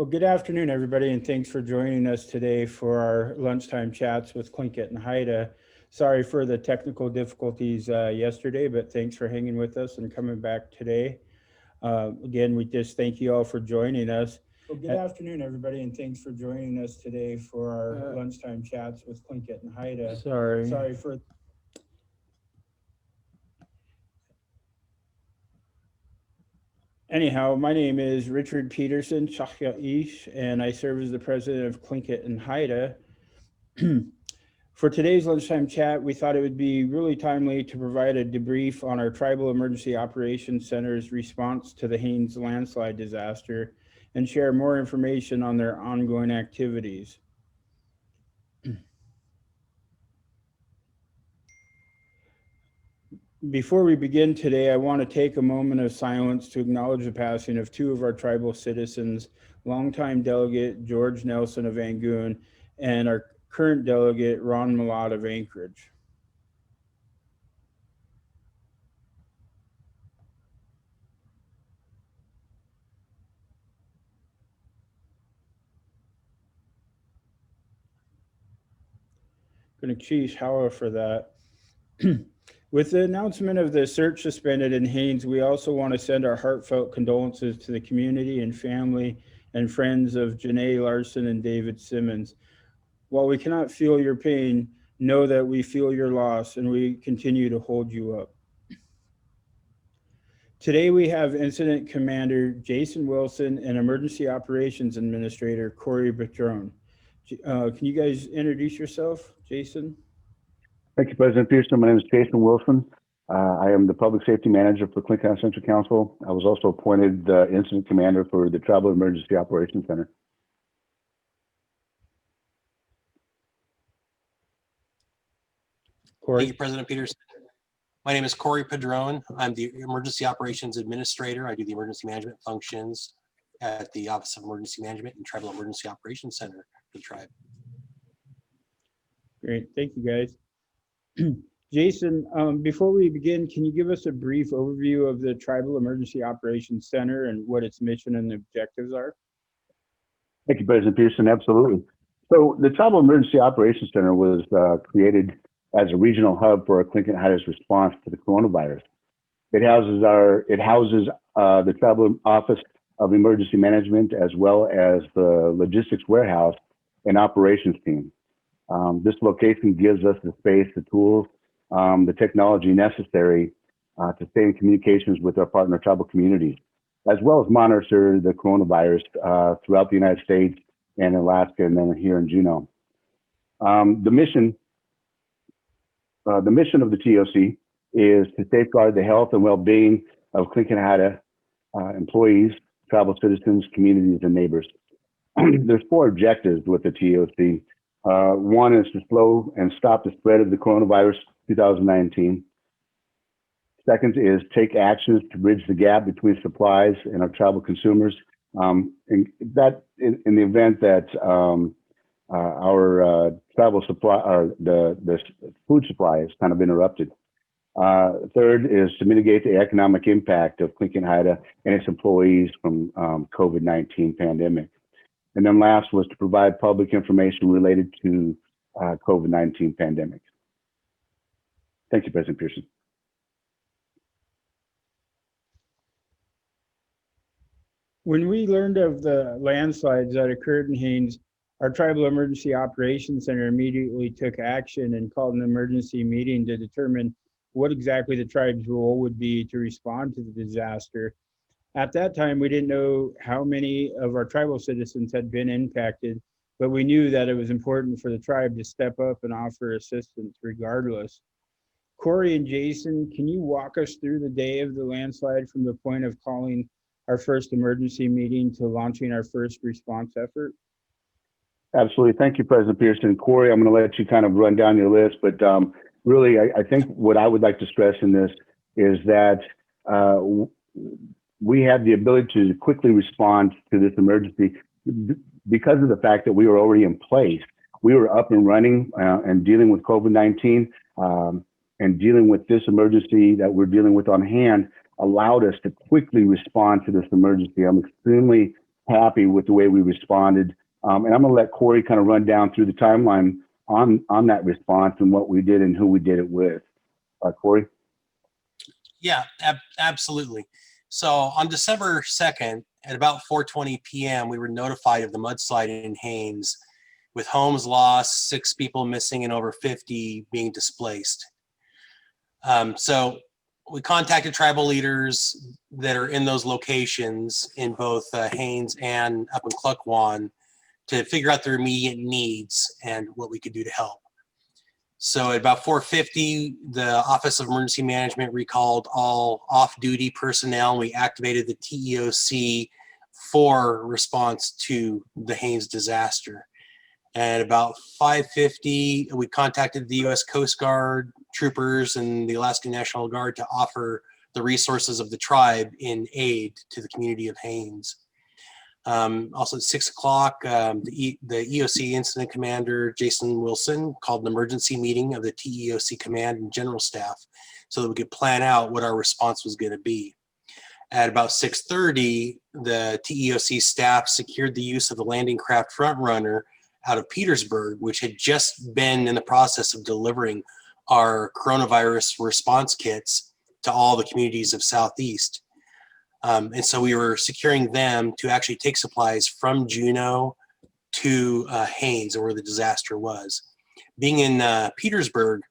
Well, good afternoon, everybody, and thanks for joining us today for our lunchtime chats with Tlingit Haida. Sorry for the technical difficulties yesterday, but thanks for hanging with us and coming back today. Again, we just thank you all for joining us. Well, good afternoon, everybody, and thanks for joining us today for our lunchtime chats with Tlingit Haida. Sorry for... Anyhow, my name is Richard Peterson, and I serve as the president of Tlingit Haida. For today's lunchtime chat, we thought it would be really timely to provide a debrief on our Tribal Emergency Operations Center's response to the Haines landslide disaster and share more information on their ongoing activities. Before we begin today, I want to take a moment of silence to acknowledge the passing of two of our tribal citizens, longtime delegate George Nelson of Angoon and our current delegate Ron Malott of Anchorage. Going to choose Howard for that. With the announcement of the search suspended in Haines, we also want to send our heartfelt condolences to the community and family and friends of Janae Larson and David Simmons. While we cannot feel your pain, know that we feel your loss and we continue to hold you up. Today we have Incident Commander Jason Wilson and Emergency Operations Administrator Corey Patron. Can you guys introduce yourself, Jason? Thank you, President Pearson. My name is Jason Wilson. I am the Public Safety Manager for Tlingit Haida Central Council. I was also appointed Incident Commander for the Tribal Emergency Operations Center. Corey. Thank you, President Peterson. My name is Corey Padron. I'm the Emergency Operations Administrator. I do the emergency management functions at the Office of Emergency Management and Tribal Emergency Operations Center for the tribe. Great, thank you guys. Jason, before we begin, can you give us a brief overview of the Tribal Emergency Operations Center and what its mission and objectives are? Thank you, President Pearson. Absolutely. So the Tribal Emergency Operations Center was created as a regional hub for Tlingit Haida's response to the coronavirus. It houses the Tribal Office of Emergency Management as well as the Logistics Warehouse and Operations team. This location gives us the space, the tools, the technology necessary to stay in communications with our partner tribal communities, as well as monitor the coronavirus throughout the United States and Alaska and then here in Juneau. The mission of the TOC is to safeguard the health and well-being of Tlingit Haida employees, tribal citizens, communities, and neighbors. There's 4 objectives with the TOC. One is to slow and stop the spread of the coronavirus 2019. Second is take actions to bridge the gap between supplies and our tribal consumers. And that in the event that our tribal supply or the food supply is kind of interrupted. Third is to mitigate the economic impact of Tlingit Haida and its employees from COVID-19 pandemic. And then last was to provide public information related to COVID-19 pandemic. Thank you, President Pearson. When we learned of the landslides that occurred in Haines, our Tribal Emergency Operations Center immediately took action and called an emergency meeting to determine what exactly the tribe's role would be to respond to the disaster. At that time, we didn't know how many of our tribal citizens had been impacted, but we knew that it was important for the tribe to step up and offer assistance regardless. Corey and Jason, can you walk us through the day of the landslide from the point of calling our first emergency meeting to launching our first response effort? Absolutely. Thank you, President Pearson. Corey, I'm going to let you kind of run down your list, but really, I think what I would like to stress in this is that we had the ability to quickly respond to this emergency because of the fact that we were already in place. We were up and running and dealing with COVID-19 and dealing with this emergency that we're dealing with on hand allowed us to quickly respond to this emergency. I'm extremely happy with the way we responded. And I'm going to let Corey kind of run down through the timeline on that response and what we did and who we did it with. Corey? Yeah, absolutely. So on December 2nd, at about 4:20 p.m., we were notified of the mudslide in Haines, with homes lost, 6 people missing, and over 50 being displaced. So we contacted tribal leaders that are in those locations in both Haines and up in Cluckwan to figure out their immediate needs and what we could do to help. So at about 4:50, the Office of Emergency Management recalled all off-duty personnel. We activated the TEOC for response to the Haines disaster. At about 5:50, we contacted the U.S. Coast Guard troopers and the Alaska National Guard to offer the resources of the tribe in aid to the community of Haines. Also at 6 o'clock, the EOC Incident Commander, Jason Wilson, called an emergency meeting of the TEOC Command and General Staff so that we could plan out what our response was going to be. At about 6:30, the TEOC staff secured the use of the landing craft Frontrunner out of Petersburg, which had just been in the process of delivering our coronavirus response kits to all the communities of Southeast. And so we were securing them to actually take supplies from Juneau to Haines, or where the disaster was. Being in Petersburg,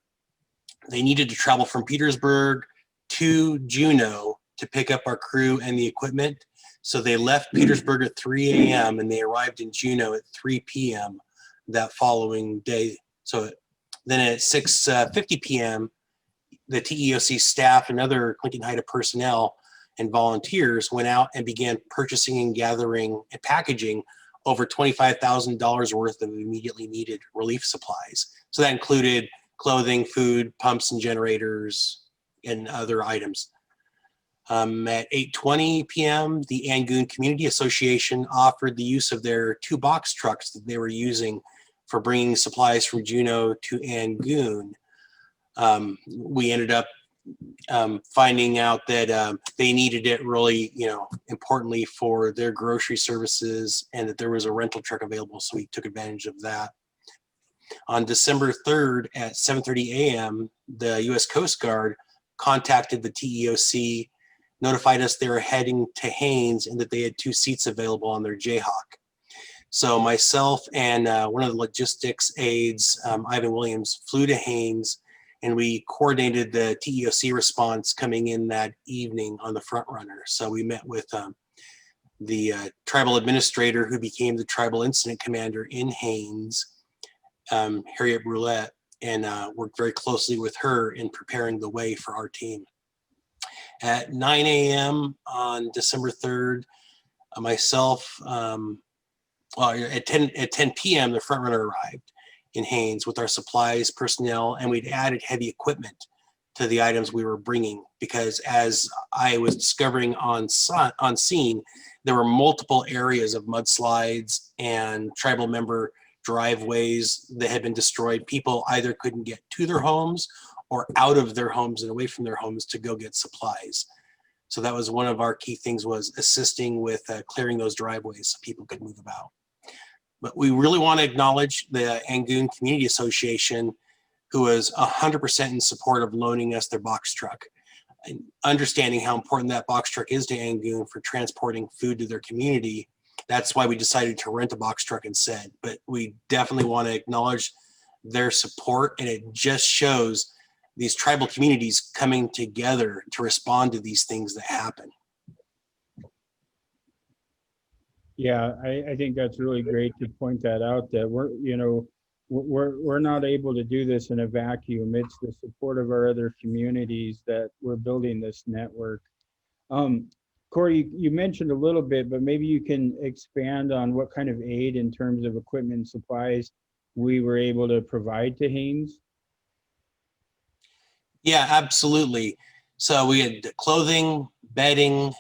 they needed to travel from Petersburg to Juneau to pick up our crew and the equipment. So they left Petersburg at 3 a.m. and they arrived in Juneau at 3 p.m. that following day. So then at 6:50 p.m., the TEOC staff and other Tlingit Haida personnel and volunteers went out and began purchasing and gathering and packaging over $25,000 worth of immediately needed relief supplies. So that included clothing, food, pumps and generators, and other items. At 8:20 p.m., the Angoon Community Association offered the use of their 2 box trucks that they were using for bringing supplies from Juneau to Angoon. We ended up finding out that they needed it really, importantly for their grocery services, and that there was a rental truck available, so we took advantage of that. On December 3rd at 7:30 a.m., the U.S. Coast Guard contacted the TEOC, notified us they were heading to Haines and that they had 2 seats available on their Jayhawk. So myself and one of the logistics aides, Ivan Williams, flew to Haines, and we coordinated the TEOC response coming in that evening on the Frontrunner. So we met with the tribal administrator who became the tribal incident commander in Haines, Harriet Brulette, and worked very closely with her in preparing the way for our team. At 9 a.m. on December 3rd, myself, at 10 p.m., the Frontrunner arrived in Haines with our supplies, personnel, and we'd added heavy equipment to the items we were bringing, because as I was discovering on scene, there were multiple areas of mudslides and tribal member driveways that had been destroyed. People either couldn't get to their homes or out of their homes and away from their homes to go get supplies. So that was one of our key things, was assisting with clearing those driveways so people could move about. But we really want to acknowledge the Angoon Community Association, who was 100% in support of loaning us their box truck, and understanding how important that box truck is to Angoon for transporting food to their community. That's why we decided to rent a box truck instead. But we definitely want to acknowledge their support, and it just shows these tribal communities coming together to respond to these things that happen. Yeah, I think that's really great to point that out, that we're not able to do this in a vacuum. It's the support of our other communities that we're building this network. Corey, you mentioned a little bit, but maybe you can expand on what kind of aid in terms of equipment and supplies we were able to provide to Haines. Yeah, absolutely. So we had clothing, bedding,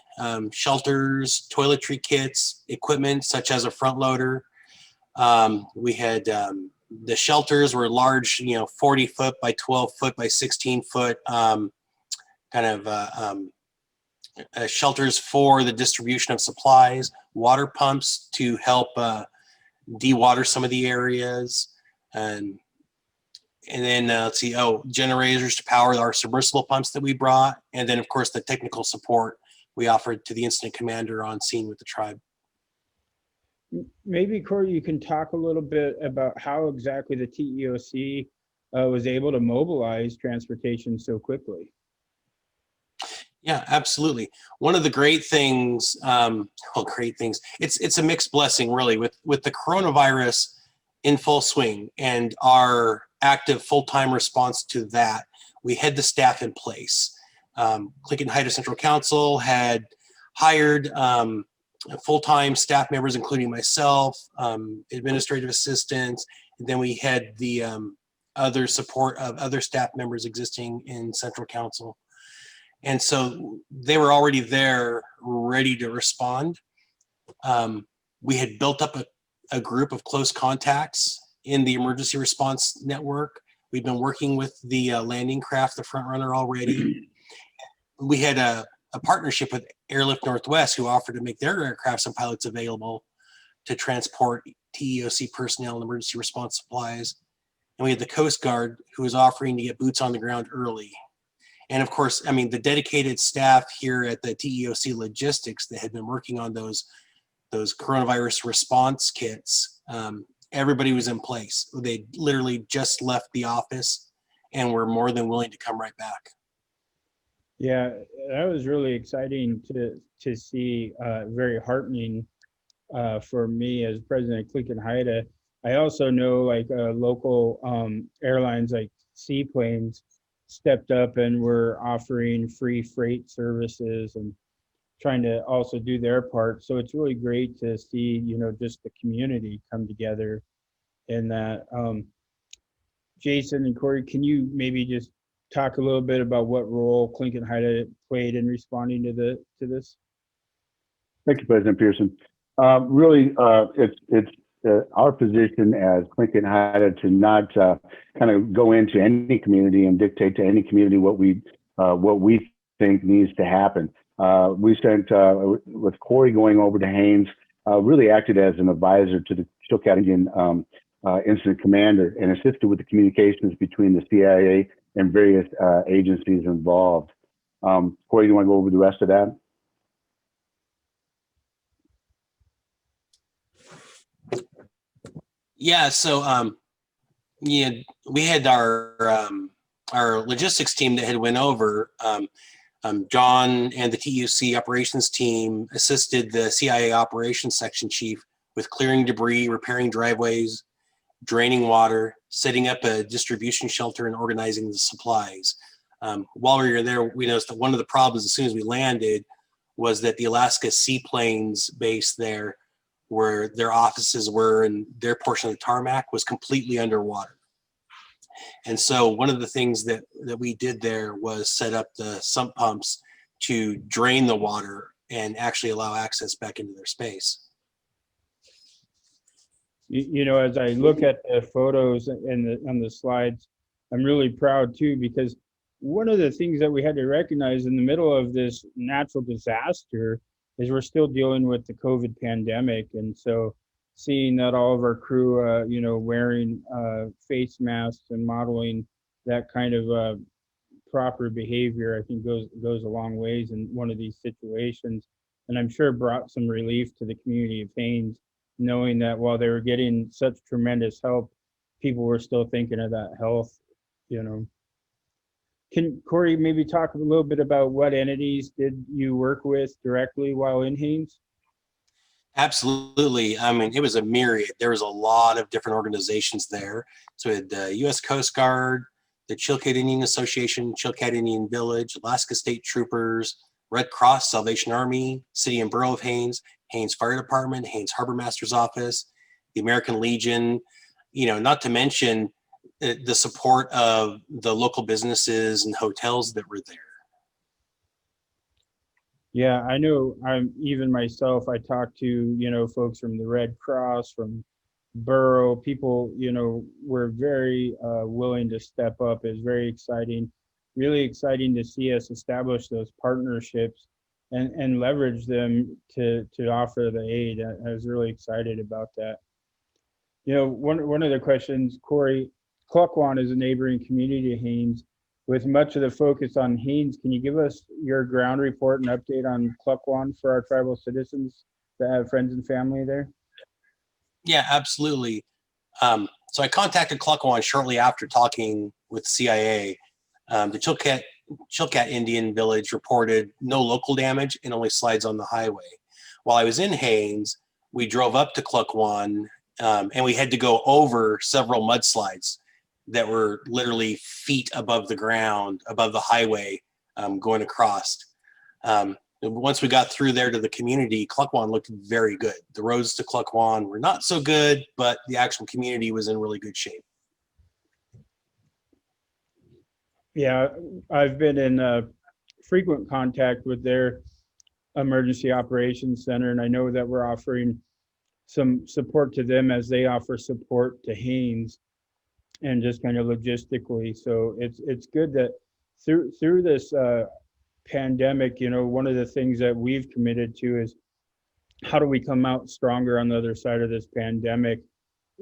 shelters, toiletry kits, equipment such as a front loader. We had the shelters were large, 40 foot by 12 foot by 16 foot shelters for the distribution of supplies, water pumps to help de-water some of the areas, and then let's see, generators to power our submersible pumps that we brought, and then of course the technical support we offered to the incident commander on scene with the tribe. Maybe Corey, you can talk a little bit about how exactly the TEOC was able to mobilize transportation so quickly. Yeah, absolutely. One of the great things, it's a mixed blessing really with the coronavirus in full swing and our active full-time response to that. We had the staff in place. Tlingit Haida Central Council had hired full-time staff members, including myself, administrative assistants, and then we had the other support of other staff members existing in Central Council. And so they were already there, ready to respond. We had built up a group of close contacts in the emergency response network. We've been working with the landing craft, the front runner already. We had a partnership with Airlift Northwest, who offered to make their aircrafts and pilots available to transport TEOC personnel and emergency response supplies. And we had the Coast Guard, who was offering to get boots on the ground early. And of course, I mean, the dedicated staff here at the TEOC Logistics that had been working on those coronavirus response kits, everybody was in place. They literally just left the office and were more than willing to come right back. Yeah, that was really exciting to see, very heartening for me as president of Tlingit Haida. I also know like local airlines like Seaplanes stepped up and were offering free freight services and trying to also do their part. So it's really great to see, you know, just the community come together in that. Jason and Corey, can you maybe just talk a little bit about what role Tlingit Haida played in responding to this? Thank you, President Pearson. Really, it's our position as Tlingit Haida to not kind of go into any community and dictate to any community what we think needs to happen. We sent, with Corey going over to Haines, really acted as an advisor to the Chilkat Indian incident commander and assisted with the communications between the CIA and various agencies involved. Corey, you want to go over the rest of that? Yeah, so yeah, we had our logistics team that had went over. John and the TUC operations team assisted the CIA operations section chief with clearing debris, repairing driveways, draining water, setting up a distribution shelter, and organizing the supplies. While we were there, we noticed that one of the problems as soon as we landed was that the Alaska Seaplanes base there, where their offices were and their portion of the tarmac, was completely underwater. And so one of the things that we did there was set up the sump pumps to drain the water and actually allow access back into their space. You know, as I look at the photos and on the slides, I'm really proud too, because one of the things that we had to recognize in the middle of this natural disaster is we're still dealing with the COVID pandemic. And so seeing that all of our crew, you know, wearing face masks and modeling that kind of proper behavior, I think goes a long ways in one of these situations. And I'm sure brought some relief to the community of Haines, knowing that while they were getting such tremendous help, people were still thinking of that health, you know. Can Corey maybe talk a little bit about what entities did you work with directly while in Haines? Absolutely. I mean, it was a myriad. There was a lot of different organizations there. So we had the U.S. Coast Guard, the Chilkat Indian Association, Chilkat Indian Village, Alaska State Troopers, Red Cross, Salvation Army, City and Borough of Haines, Haines Fire Department, Haines Harbor Master's Office, the American Legion, you know, not to mention the support of the local businesses and hotels that were there. Yeah, I know. Even myself, I talked to, you know, folks from the Red Cross, from Borough. People, you know, were very willing to step up. It's very exciting, really exciting to see us establish those partnerships and leverage them to offer the aid. I was really excited about that. You know, one of the questions, Corey, Cluckwan is a neighboring community to Haines. With much of the focus on Haines, can you give us your ground report and update on Cluckwan for our tribal citizens that have friends and family there? Yeah, absolutely. So I contacted Cluckwan shortly after talking with CIA. The Chilkat Indian village reported no local damage and only slides on the highway. While I was in Haines, we drove up to Cluckwan, and we had to go over several mudslides that were literally feet above the ground, above the highway, going across. Once we got through there to the community, Cluckwan looked very good. The roads to Cluckwan were not so good, but the actual community was in really good shape. Yeah, I've been in frequent contact with their emergency operations center, and I know that we're offering some support to them as they offer support to Haines, and just kind of logistically. So it's good that through this pandemic, you know, one of the things that we've committed to is how do we come out stronger on the other side of this pandemic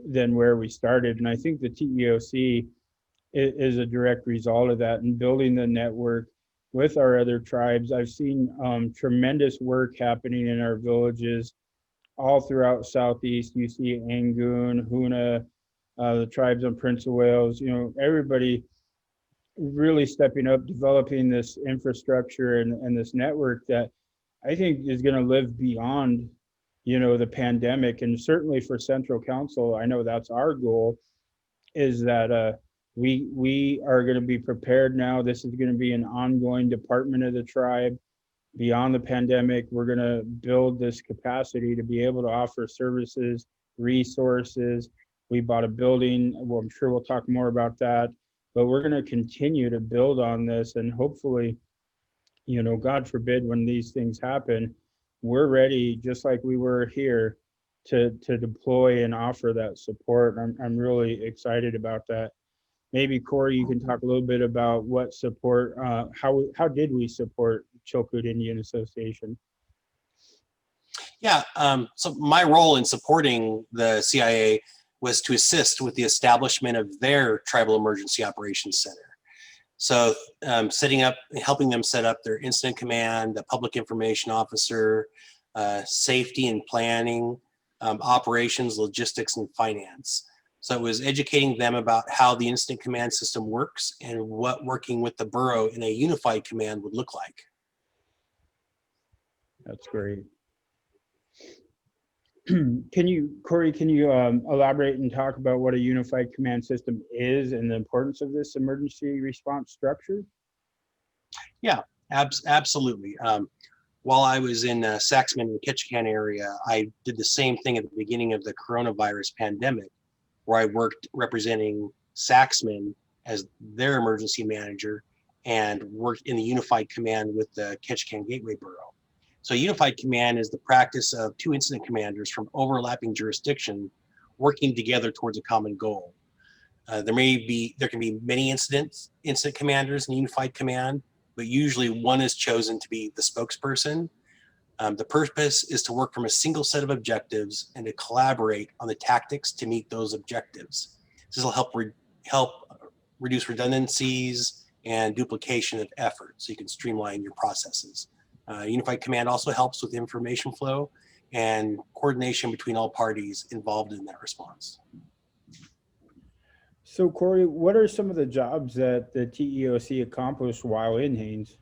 than where we started. And I think the TEOC is a direct result of that, and building the network with our other tribes. I've seen tremendous work happening in our villages all throughout Southeast. You see Angoon, Hoona, the tribes on Prince of Wales, you know, everybody really stepping up, developing this infrastructure and this network that I think is going to live beyond, you know, the pandemic. And certainly for Central Council, I know that's our goal, is that we are going to be prepared now. This is going to be an ongoing department of the tribe beyond the pandemic. We're going to build this capacity to be able to offer services, resources. We bought a building. Well, I'm sure we'll talk more about that, but we're going to continue to build on this, and hopefully, you know, God forbid, when these things happen, we're ready, just like we were here, to deploy and offer that support. I'm really excited about that. Maybe Corey, you can talk a little bit about what support, how did we support Chilkoot Indian Association? Yeah, so my role in supporting the CIA was to assist with the establishment of their Tribal Emergency Operations Center. So helping them set up their incident command, the public information officer, safety and planning, operations, logistics, and finance. So it was educating them about how the incident command system works and what working with the borough in a unified command would look like. That's great. Corey, can you elaborate and talk about what a unified command system is and the importance of this emergency response structure? Yeah, absolutely. While I was in Saxman and Ketchikan area, I did the same thing at the beginning of the coronavirus pandemic, where I worked representing Saxman as their emergency manager and worked in the unified command with the Ketchikan Gateway Borough. So unified command is the practice of two incident commanders from overlapping jurisdiction working together towards a common goal. There can be many incident commanders in unified command, but usually one is chosen to be the spokesperson. The purpose is to work from a single set of objectives and to collaborate on the tactics to meet those objectives. This will help reduce redundancies and duplication of effort, so you can streamline your processes. Unified command also helps with information flow and coordination between all parties involved in that response. So Corey, what are some of the jobs that the TEOC accomplished while in Haines?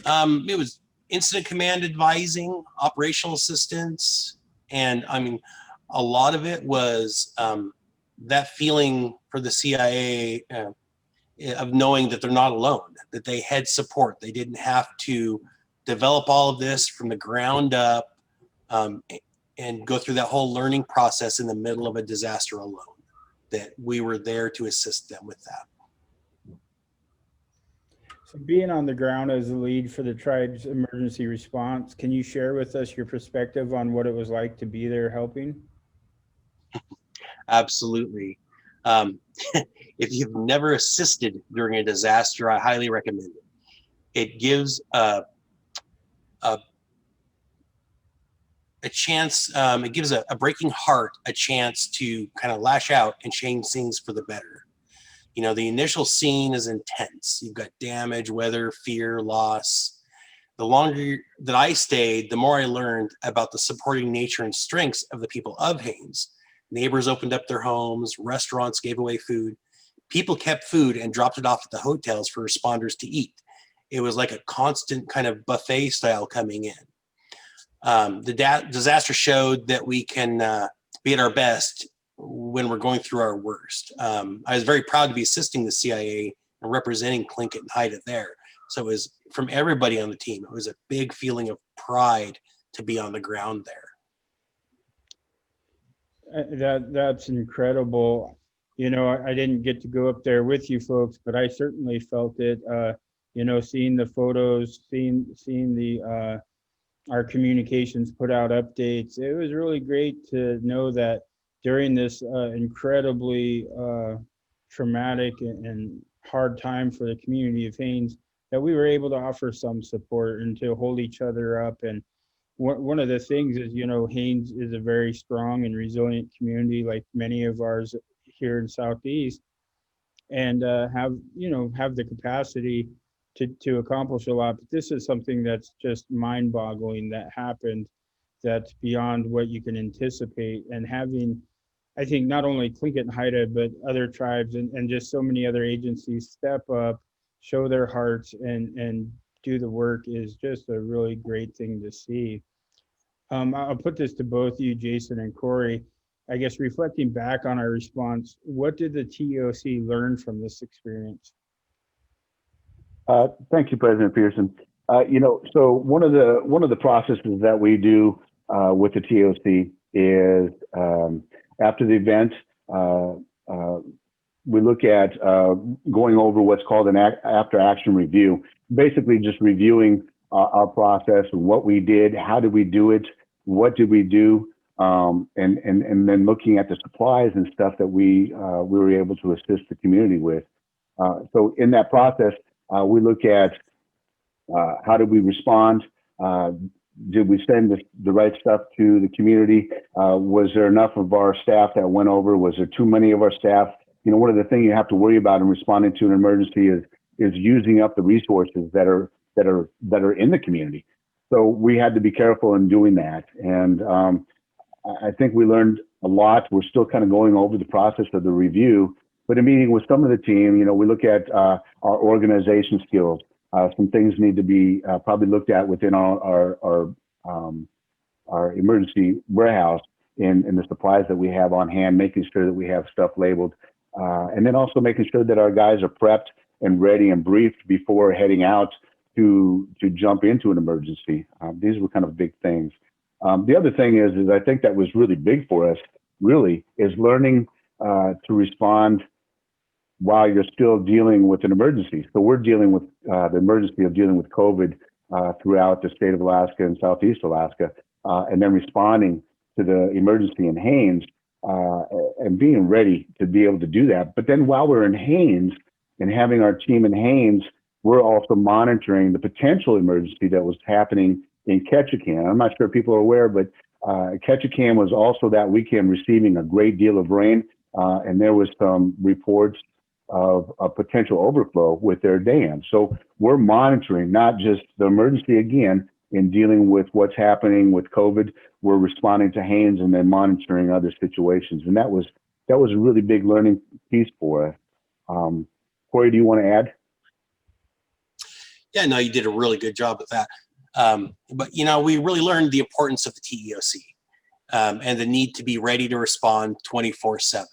It was incident command advising, operational assistance, and I mean, a lot of it was that feeling for the CIA of knowing that they're not alone, that they had support. They didn't have to develop all of this from the ground up and go through that whole learning process in the middle of a disaster alone, that we were there to assist them with that. So being on the ground as the lead for the tribe's emergency response, can you share with us your perspective on what it was like to be there helping? Absolutely. If you've never assisted during a disaster, I highly recommend it. it gives a chance, it gives a breaking heart a chance to kind of lash out and change things for the better. You know, the initial scene is intense. You've got damage, weather, fear, loss. The longer that I stayed, the more I learned about the supporting nature and strengths of the people of Haines. Neighbors opened up their homes, restaurants gave away food. People kept food and dropped it off at the hotels for responders to eat. It was like a constant kind of buffet style coming in. The disaster showed that we can be at our best when we're going through our worst. I was very proud to be assisting the CIA and representing Tlingit Haida there. So it was from everybody on the team. It was a big feeling of pride to be on the ground there. That's incredible. You know, I didn't get to go up there with you folks, but I certainly felt it. You know, seeing the photos, seeing the our communications put out updates. It was really great to know that during this incredibly traumatic and hard time for the community of Haines, that we were able to offer some support and to hold each other up. And one of the things is, you know, Haines is a very strong and resilient community, like many of ours here in Southeast, and have the capacity to accomplish a lot. But this is something that's just mind-boggling that happened, that's beyond what you can anticipate. And having, I think, not only Tlingit Haida, but other tribes and just so many other agencies step up, show their hearts, and do the work is just a really great thing to see. I'll put this to both you, Jason and Corey. I guess reflecting back on our response, what did the TOC learn from this experience? Thank you, President Pearson. You know, so one of the processes that we do with the TOC is after the event, we look at going over what's called an after action review, basically just reviewing our process, what we did, how did we do it, what did we do, and then looking at the supplies and stuff that we were able to assist the community with. So in that process, we look at how did we respond? Did we send the right stuff to the community? Was there enough of our staff that went over? Was there too many of our staff? You know, one of the things you have to worry about in responding to an emergency is using up the resources that are in the community. So we had to be careful in doing that. And I think we learned a lot. We're still kind of going over the process of the review, but in meeting with some of the team, you know, we look at our organization skills. Some things need to be probably looked at within our emergency warehouse in the supplies that we have on hand, making sure that we have stuff labeled, and then also making sure that our guys are prepped and ready and briefed before heading out to jump into an emergency. These were kind of big things. The other thing is I think that was really big for us, really, is learning to respond while you're still dealing with an emergency. So we're dealing with the emergency of dealing with COVID throughout the state of Alaska and Southeast Alaska, and then responding to the emergency in Haines and being ready to be able to do that. But then while we're in Haines and having our team in Haines, we're also monitoring the potential emergency that was happening in Ketchikan. I'm not sure if people are aware, but Ketchikan was also that weekend receiving a great deal of rain, and there was some reports of a potential overflow with their dam. So we're monitoring not just the emergency again in dealing with what's happening with COVID. We're responding to Haines and then monitoring other situations, and that was a really big learning piece for us. Corey, do you want to add? Yeah, no, you did a really good job with that. But, you know, we really learned the importance of the TEOC and the need to be ready to respond 24/7.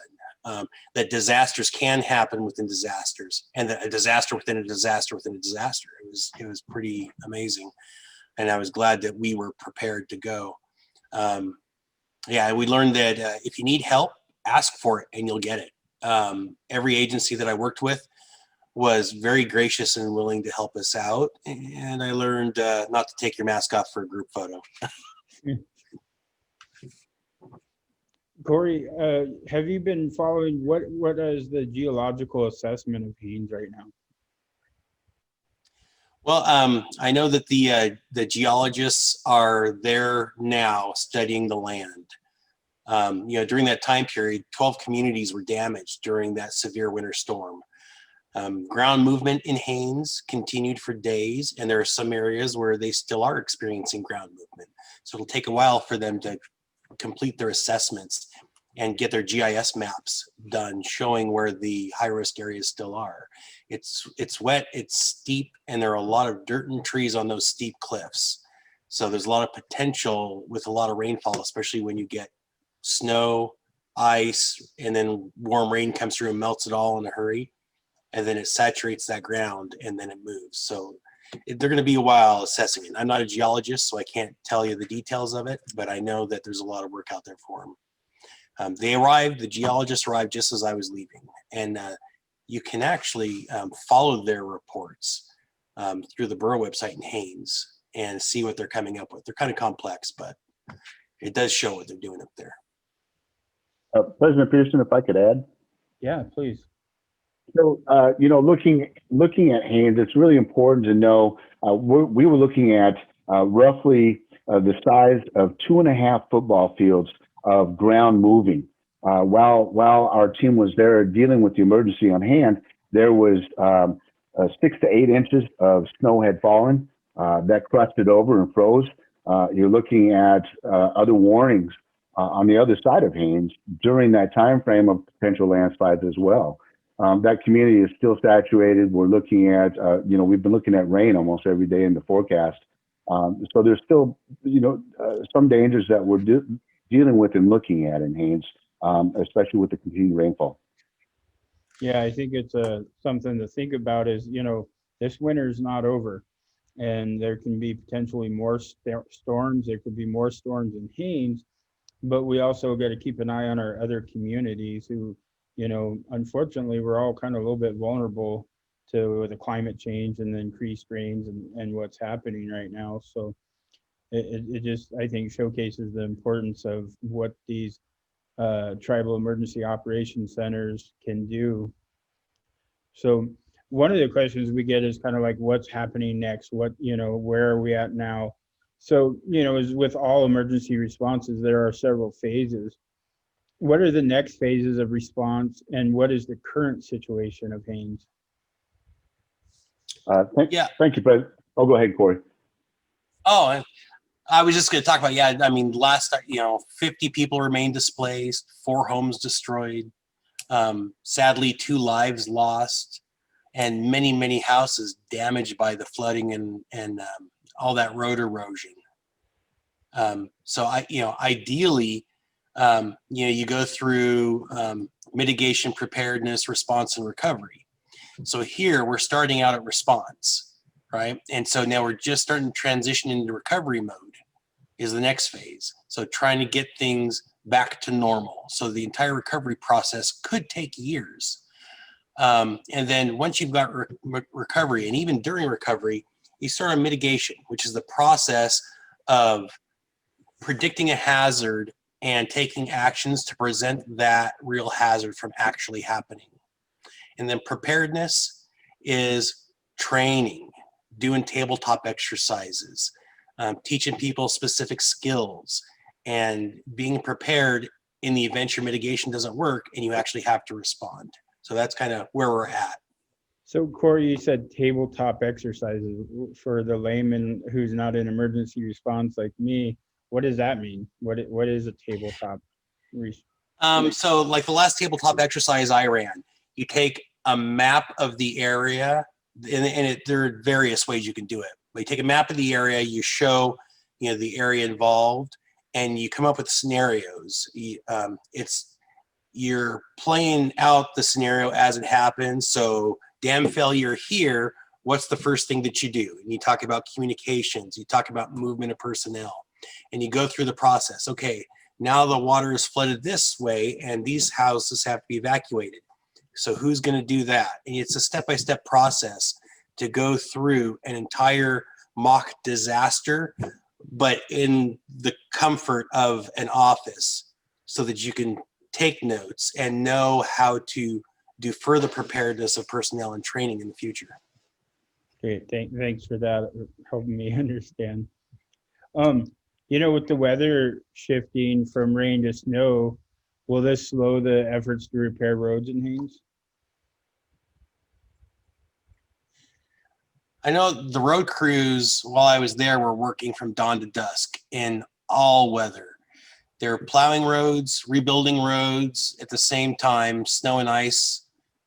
That disasters can happen within disasters, and that a disaster within a disaster within a disaster. It was pretty amazing, and I was glad that we were prepared to go. Yeah, we learned that if you need help, ask for it and you'll get it. Every agency that I worked with was very gracious and willing to help us out, and I learned not to take your mask off for a group photo. Corey, have you been following what is the geological assessment of Haines right now? Well, I know that the geologists are there now studying the land. During that time period, 12 communities were damaged during that severe winter storm. Ground movement in Haines continued for days, and there are some areas where they still are experiencing ground movement. So it'll take a while for them to complete their assessments and get their GIS maps done showing where the high risk areas still are. It's wet, it's steep, and there are a lot of dirt and trees on those steep cliffs. So there's a lot of potential with a lot of rainfall, especially when you get snow, ice, and then warm rain comes through and melts it all in a hurry. And then it saturates that ground and then it moves. So they're going to be a while assessing it. I'm not a geologist, so I can't tell you the details of it, but I know that there's a lot of work out there for them. The geologists arrived just as I was leaving, and you can actually follow their reports through the borough website in Haines and see what they're coming up with. They're kind of complex, but it does show what they're doing up there. President Pearson, if I could add. Yeah, please. So, looking at Haines, it's really important to know we were looking at roughly the size of 2.5 football fields of ground moving. While our team was there dealing with the emergency on hand, there was 6 to 8 inches of snow had fallen that crusted over and froze. You're looking at other warnings on the other side of Haines during that time frame of potential landslides as well. That community is still saturated. We're looking at, we've been looking at rain almost every day in the forecast. So there's still, some dangers that we're dealing with and looking at in Haines, especially with the continued rainfall. Yeah, I think it's something to think about is, this winter is not over, and there can be potentially more storms. There could be more storms in Haines, but we also got to keep an eye on our other communities who, unfortunately, we're all kind of a little bit vulnerable to the climate change and the increased rains and what's happening right now. So it just, I think, showcases the importance of what these tribal emergency operations centers can do. So one of the questions we get is kind of like, what's happening next? Where are we at now? So, as with all emergency responses, there are several phases. What are the next phases of response, and what is the current situation of Haines? Thank you, President. Oh, go ahead, Corey. Oh, I was just going to talk about, last, 50 people remain displaced, 4 homes destroyed, sadly, 2 lives lost, and many, many houses damaged by the flooding and all that road erosion. So ideally, you go through mitigation, preparedness, response, and recovery. So here we're starting out at response, right? And so now we're just starting to transition into recovery mode is the next phase. So trying to get things back to normal. So the entire recovery process could take years. And then once you've got recovery, and even during recovery, you start on mitigation, which is the process of predicting a hazard and taking actions to prevent that real hazard from actually happening. And then preparedness is training, doing tabletop exercises, teaching people specific skills, and being prepared in the event your mitigation doesn't work and you actually have to respond. So that's kind of where we're at. So Corey, you said tabletop exercises. For the layman who's not in emergency response like me, what does that mean? What is a tabletop? So like the last tabletop exercise I ran, you take a map of the area, and there are various ways you can do it. But you take a map of the area, you show, the area involved, and you come up with scenarios. You're playing out the scenario as it happens. So dam failure here, what's the first thing that you do? And you talk about communications, you talk about movement of personnel, and you go through the process. Okay, now the water is flooded this way and these houses have to be evacuated. So who's going to do that? And it's a step-by-step process to go through an entire mock disaster, but in the comfort of an office, so that you can take notes and know how to do further preparedness of personnel and training in the future. Great, thanks for that, helping me understand. Um, with the weather shifting from rain to snow, will this slow the efforts to repair roads in Haines? I know the road crews, while I was there, were working from dawn to dusk in all weather. They're plowing roads, rebuilding roads at the same time. Snow and ice,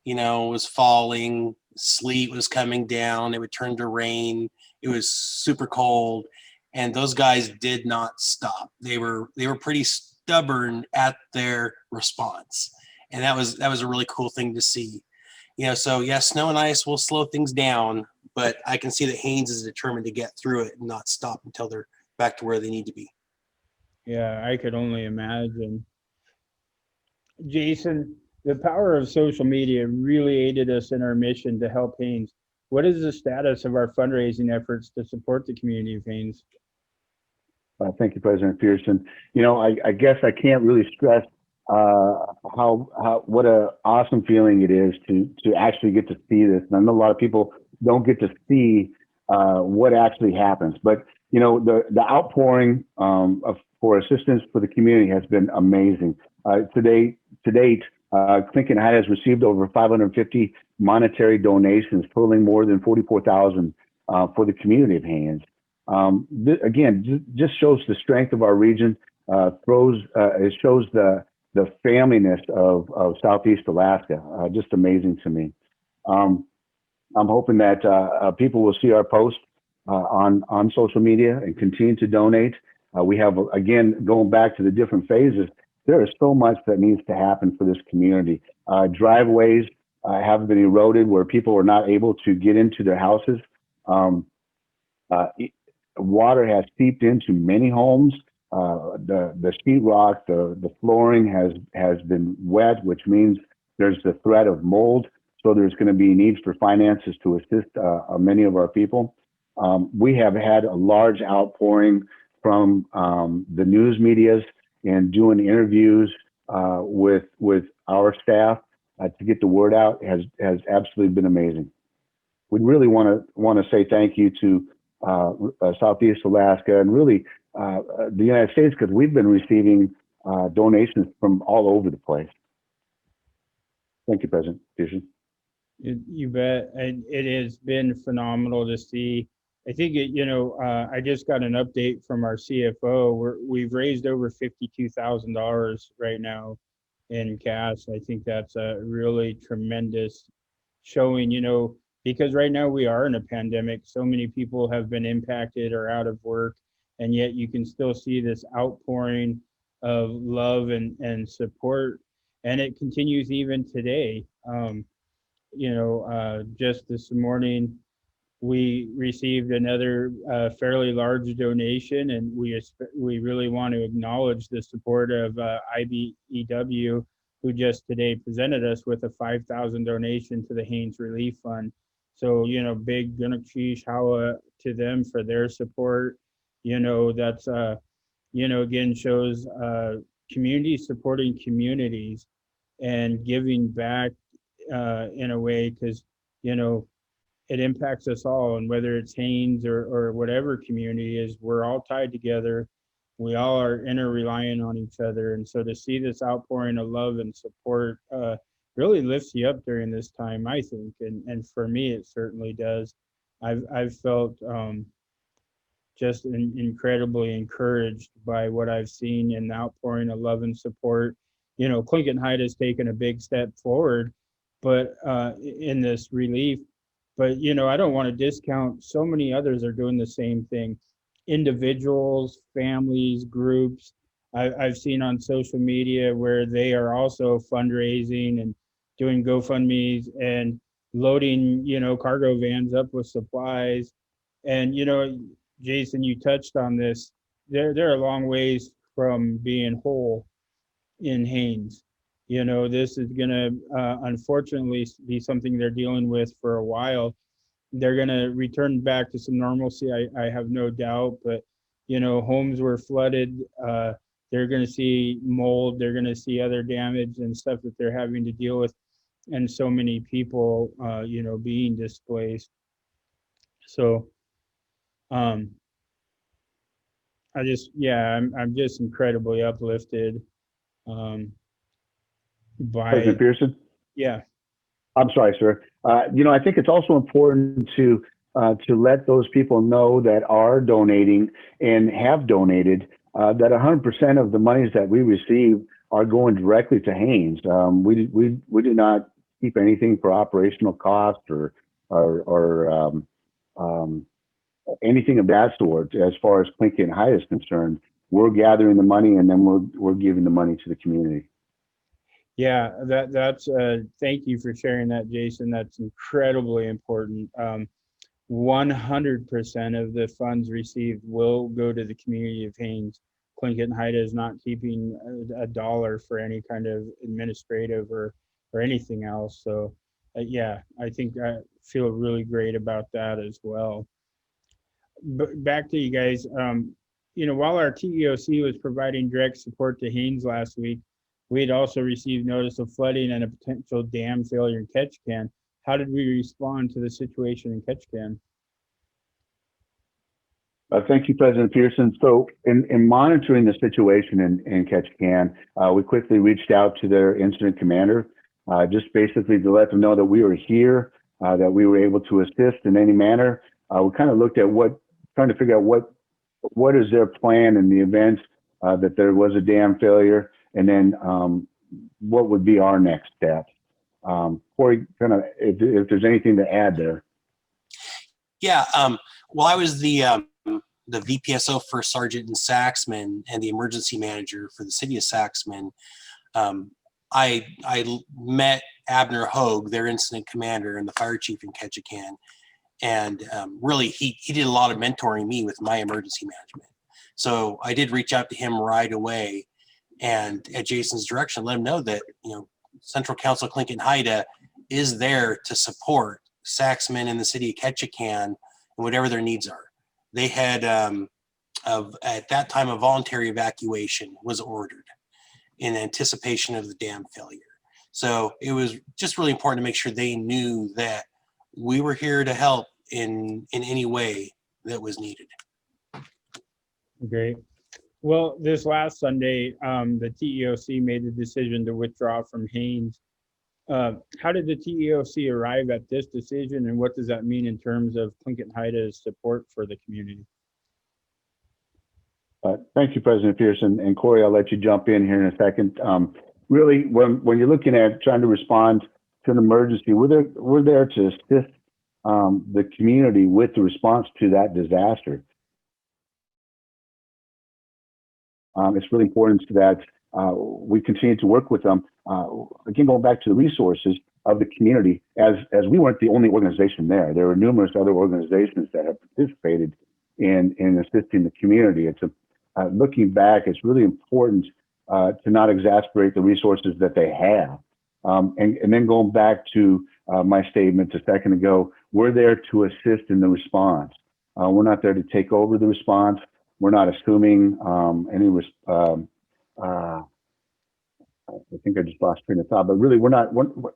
was falling. Sleet was coming down. It would turn to rain. It was super cold, and those guys did not stop. They were pretty stubborn at their response, and that was a really cool thing to see. So yeah, snow and ice will slow things down, but I can see that Haynes is determined to get through it and not stop until they're back to where they need to be. Yeah, I could only imagine. Jason, the power of social media really aided us in our mission to help Haines. What is the status of our fundraising efforts to support the community of Haines? Thank you, President Pearson. I guess I can't really stress how what a awesome feeling it is to actually get to see this. And I know a lot of people don't get to see what actually happens, but the outpouring for assistance for the community has been amazing. To date, Tlingit Haida has received over 550 monetary donations, totaling more than 44,000 for the community of Haines. Again, just shows the strength of our region. It shows the familyness of Southeast Alaska. Just amazing to me. I'm hoping that people will see our post on social media and continue to donate. We have, again, going back to the different phases, there is so much that needs to happen for this community. Driveways have been eroded where people are not able to get into their houses. Water has seeped into many homes. The sheetrock, the flooring has been wet, which means there's the threat of mold. So there's going to be needs for finances to assist many of our people. We have had a large outpouring from the news medias and doing interviews with our staff to get the word out has absolutely been amazing. We really want to say thank you to Southeast Alaska and really the United States, because we've been receiving donations from all over the place. Thank you, President Pearson. You bet. And it has been phenomenal to see. I think I just got an update from our CFO. We've raised over $52,000 right now in cash. I think that's a really tremendous showing, because right now we are in a pandemic. So many people have been impacted or out of work, and yet you can still see this outpouring of love and support. And it continues even today. Just this morning, we received another fairly large donation, and we really want to acknowledge the support of IBEW, who just today presented us with a 5,000 donation to the Haines Relief Fund. So big Gunakshish Hawa to them for their support. That's again shows communities supporting communities and giving back in a way, because it impacts us all, and whether it's Haines or whatever community is, we're all tied together. We all are interreliant on each other, and so to see this outpouring of love and support really lifts you up during this time, I think, and for me it certainly does. I've felt just incredibly encouraged by what I've seen in the outpouring of love and support. Tlingit Haida has taken a big step forward, but in this relief. But I don't want to discount. So many others are doing the same thing. Individuals, families, groups. I've seen on social media where they are also fundraising and doing GoFundMe's and loading, cargo vans up with supplies. And Jason, you touched on this. They're a long ways from being whole in Haines. This is going to unfortunately be something they're dealing with for a while. They're going to return back to some normalcy, I have no doubt. But homes were flooded. They're going to see mold. They're going to see other damage and stuff that they're having to deal with, and so many people being displaced. So, I'm just incredibly uplifted by, President Pearson? yeah, I'm sorry, sir. I think it's also important to let those people know that are donating and have donated that 100% of the monies that we receive are going directly to Haynes. We do not keep anything for operational cost or anything of that sort. As far as Tlingit Haida is concerned, we're gathering the money and then we're giving the money to the community. yeah, that's thank you for sharing that, Jason. That's incredibly important. 100% of the funds received will go to the community of Haynes. Tlingit Haida is not keeping a dollar for any kind of administrative or anything else. So, yeah, I think I feel really great about that as well. But back to you guys. While our TEOC was providing direct support to Haynes last week, we had also received notice of flooding and a potential dam failure in Ketchikan. How did we respond to the situation in Ketchikan? Thank you, President Pearson. So in monitoring the situation in Ketchikan, we quickly reached out to their incident commander, just basically to let them know that we were here, that we were able to assist in any manner. We kind of looked at trying to figure out what is their plan in the event that there was a dam failure, and then what would be our next steps. Corey, kind of if there's anything to add there. Yeah, well, I was the VPSO First Sergeant in Saxman and the emergency manager for the city of Saxman. I met Abner Hogue, their incident commander, and the fire chief in Ketchikan. And really, he did a lot of mentoring me with my emergency management. So I did reach out to him right away, and at Jason's direction, let him know that Central Council Tlingit Haida is there to support Saxman and the city of Ketchikan and whatever their needs are. They had at that time a voluntary evacuation was ordered in anticipation of the dam failure. So it was just really important to make sure they knew that we were here to help in any way that was needed. Great. Well, this last Sunday, the TEOC made the decision to withdraw from Haynes. How did the TEOC arrive at this decision, and what does that mean in terms of Tlingit Haida's support for the community? Thank you, President Pearson. And Corey, I'll let you jump in here in a second. Really, when you're looking at trying to respond to an emergency, we're there to assist the community with the response to that disaster. It's really important that we continue to work with them. Again, going back to the resources of the community, as we weren't the only organization there. There were numerous other organizations that have participated in assisting the community. Looking back, it's really important to not exasperate the resources that they have. And then going back to my statement a second ago, we're there to assist in the response. We're not there to take over the response. We're not assuming any. I think I just lost train of thought. But really, we're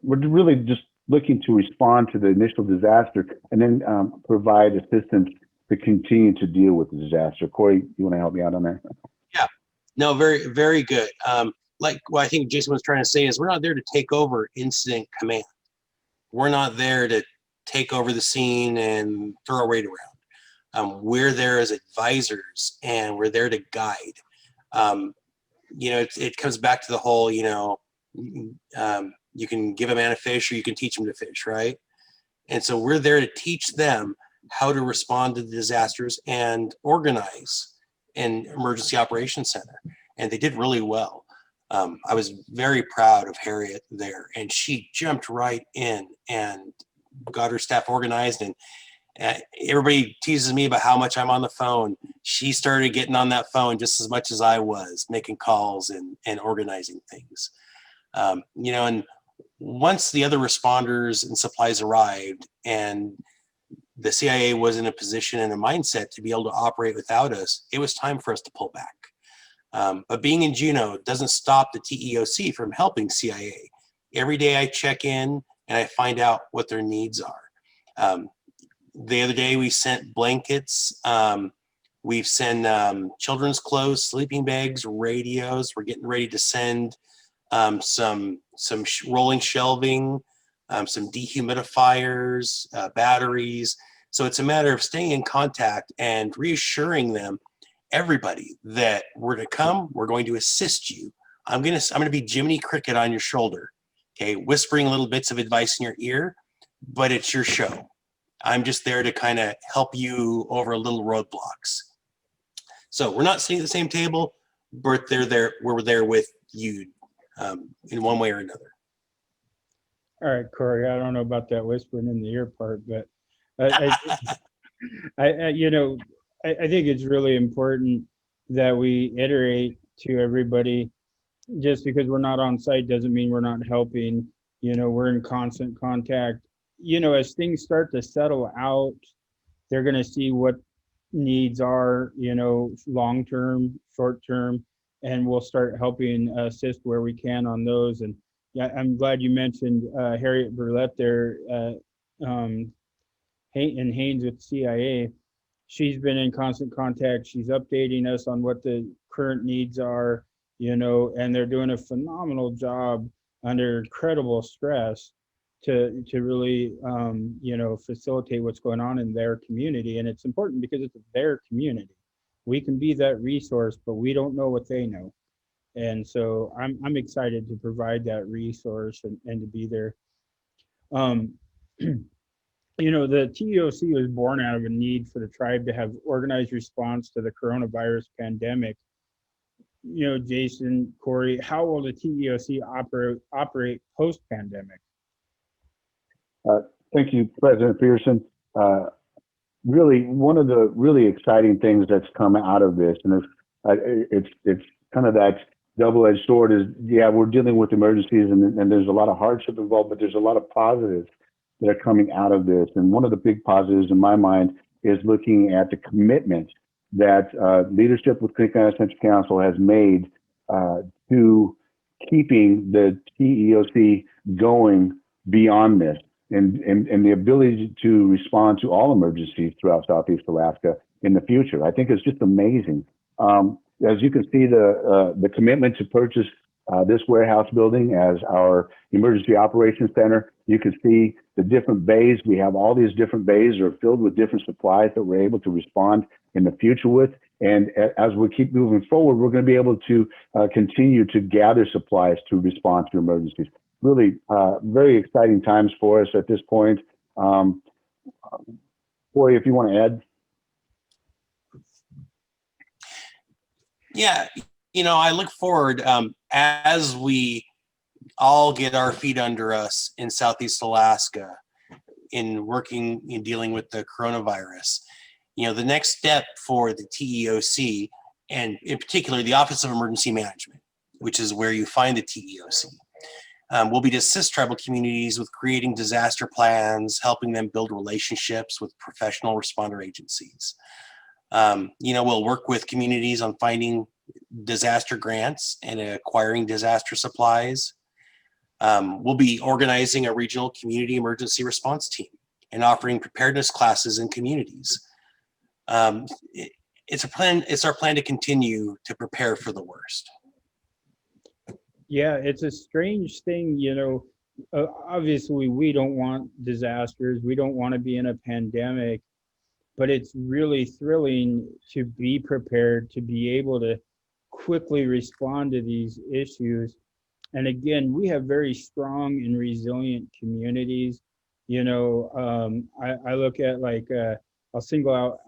really just looking to respond to the initial disaster and then provide assistance to continue to deal with the disaster. Corey, you want to help me out on that? Yeah, no, very, very good. Like what I think Jason was trying to say is we're not there to take over incident command. We're not there to take over the scene and throw our weight around. We're there as advisors, and we're there to guide. It comes back to the whole, you can give a man a fish or you can teach him to fish, right? And so we're there to teach them how to respond to the disasters and organize an emergency operations center. And they did really well. I was very proud of Harriet there, and she jumped right in and got her staff organized. And everybody teases me about how much I'm on the phone. She started getting on that phone just as much as I was, making calls and organizing things. And once the other responders and supplies arrived and the CIA was in a position and a mindset to be able to operate without us, it was time for us to pull back. But being in Juneau doesn't stop the TEOC from helping CIA. Every day I check in and I find out what their needs are. The other day we sent blankets. We've sent children's clothes, sleeping bags, radios. We're getting ready to send some rolling shelving, some dehumidifiers, batteries. So it's a matter of staying in contact and reassuring them, everybody, that we're to come. We're going to assist you. I'm gonna be Jiminy Cricket on your shoulder, okay, whispering little bits of advice in your ear, but it's your show. I'm just there to kind of help you over little roadblocks. So we're not sitting at the same table, but we're there with you in one way or another. All right, Corey, I don't know about that whispering in the ear part, but I think it's really important that we iterate to everybody. Just because we're not on site doesn't mean we're not helping. We're in constant contact. As things start to settle out, they're going to see what needs are, long term, short term, and we'll start helping assist where we can on those. And yeah, I'm glad you mentioned Harriet Burlett there, and Haynes with CIA. She's been in constant contact. She's updating us on what the current needs are, and they're doing a phenomenal job under incredible stress to really facilitate what's going on in their community. And it's important because it's their community. We can be that resource, but we don't know what they know. And so I'm excited to provide that resource and to be there. The TEOC was born out of a need for the tribe to have organized response to the coronavirus pandemic. Jason, Corey, how will the TEOC operate post-pandemic? Thank you, President Pearson. Really, one of the really exciting things that's come out of this, and it's kind of that double-edged sword, is we're dealing with emergencies and there's a lot of hardship involved, but there's a lot of positives that are coming out of this. And one of the big positives in my mind is looking at the commitment that leadership with Tlingit Haida Central Council has made to keeping the TEOC going beyond this, and the ability to respond to all emergencies throughout Southeast Alaska in the future. I think it's just amazing. As you can see, the commitment to purchase this warehouse building as our emergency operations center. You can see the different bays. We have all these different bays are filled with different supplies that we're able to respond in the future with. And as we keep moving forward, we're going to be able to continue to gather supplies to respond to emergencies. Really very exciting times for us at this point. Corey, if you want to add. Yeah, I look forward as we all get our feet under us in Southeast Alaska in dealing with the coronavirus. The next step for the TEOC, and in particular the Office of Emergency Management, which is where you find the TEOC, will be to assist tribal communities with creating disaster plans, helping them build relationships with professional responder agencies. We'll work with communities on finding disaster grants and acquiring disaster supplies. We'll be organizing a regional community emergency response team and offering preparedness classes in communities. It's our plan to continue to prepare for the worst. Yeah, it's a strange thing, obviously we don't want disasters. We don't want to be in a pandemic, but it's really thrilling to be prepared, to be able to quickly respond to these issues. And again, we have very strong and resilient communities. I look at I'll single out